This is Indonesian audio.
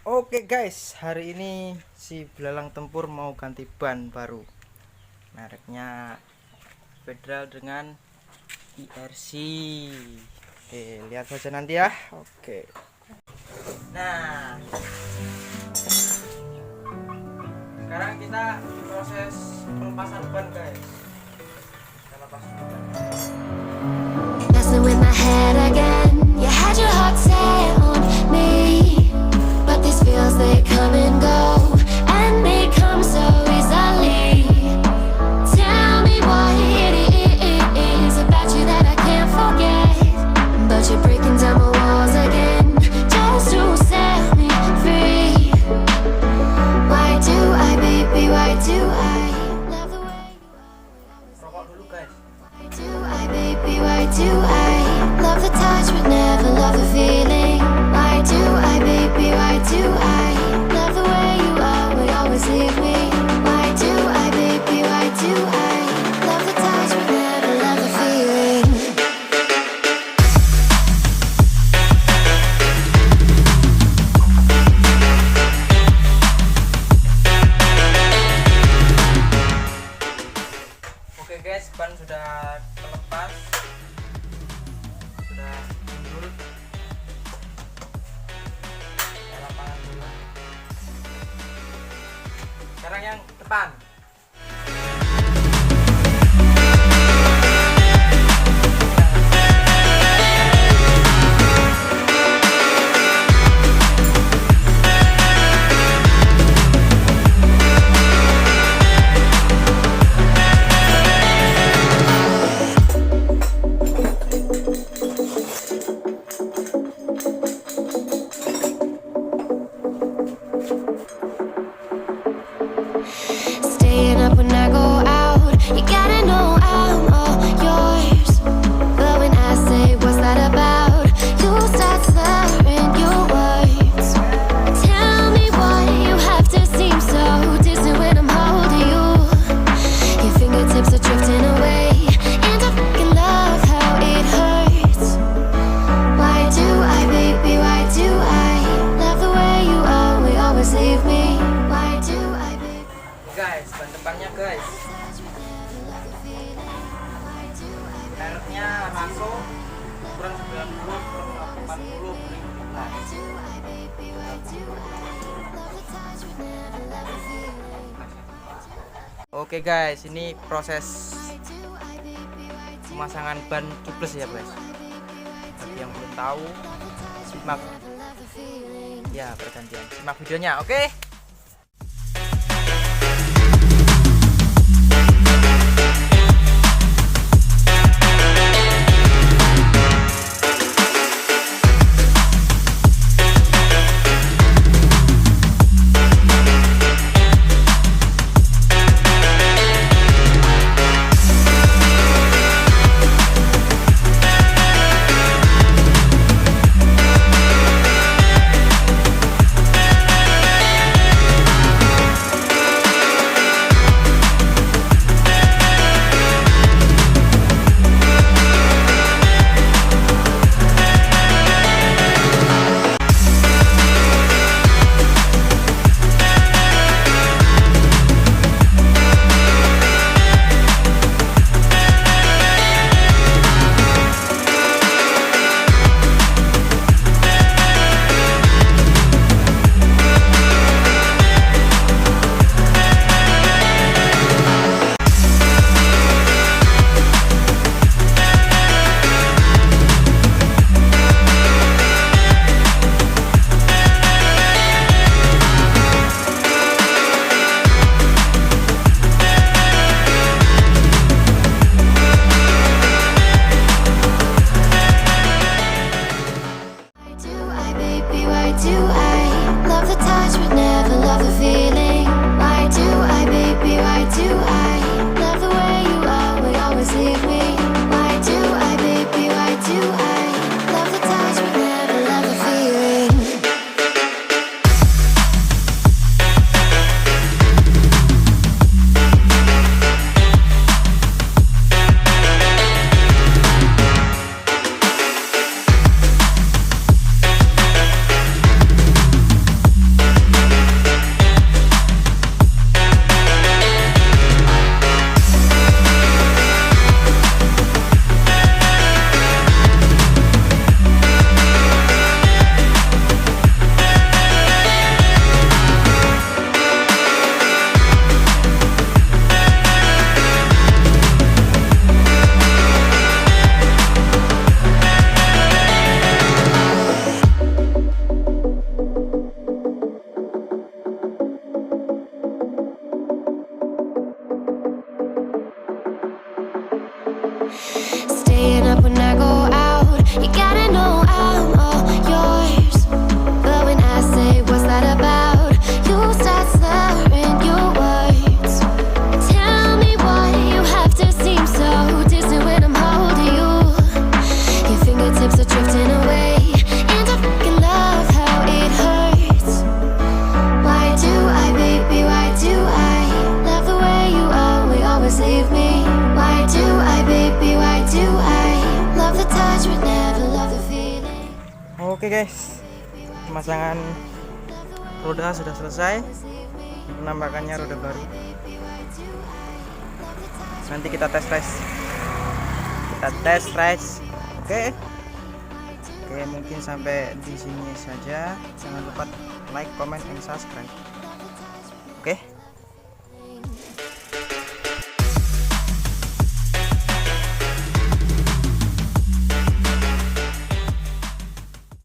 Oke guys, hari ini si Belalang Tempur mau ganti ban baru. Mereknya Fristel dengan IRC. Oke, lihat saja nanti ya. Oke. Nah, sekarang kita proses pelepasan ban guys. Kita lepas ban. Messing with my head again. You had your heart set on me, but these feels they come and go, and they come so easily. Tell me what it is about you that I can't forget, but you're breaking down my walls again just to set me free. Why do I, baby, why do I love the way you always Rokok dulu guys. why do I, baby, why do I love the touch but never love the feeling? Why do I, baby, why do I love the way you always leave me? Why do I, baby, why do I love the touch but never love the feeling? Oke guys, ban sudah terlepas, sudah mundur. Ya, lapangan dulu. Sekarang yang depan. Staying up when I go out, you gotta know I'm all yours. But when I say what's that about, you start slurring your words. Tell me why you have to seem so distant when I'm holding you. Your fingertips are drifting away, and I fucking love how it hurts. Why do I, baby, why do I love the way you always leave me? Why do I, baby? Guys, ban depannya guys. Mereknya Raso, ukuran 90 per 80 ring 17. Oke guys, ini proses pemasangan ban tubeless ya guys. Bagi yang belum tahu, simak ya bergantian. Simak videonya, oke? Oke guys, pemasangan roda sudah selesai, penambahannya roda baru. Nanti kita tes race. Oke, mungkin sampai di sini saja. Jangan lupa like, comment, and subscribe. Oke.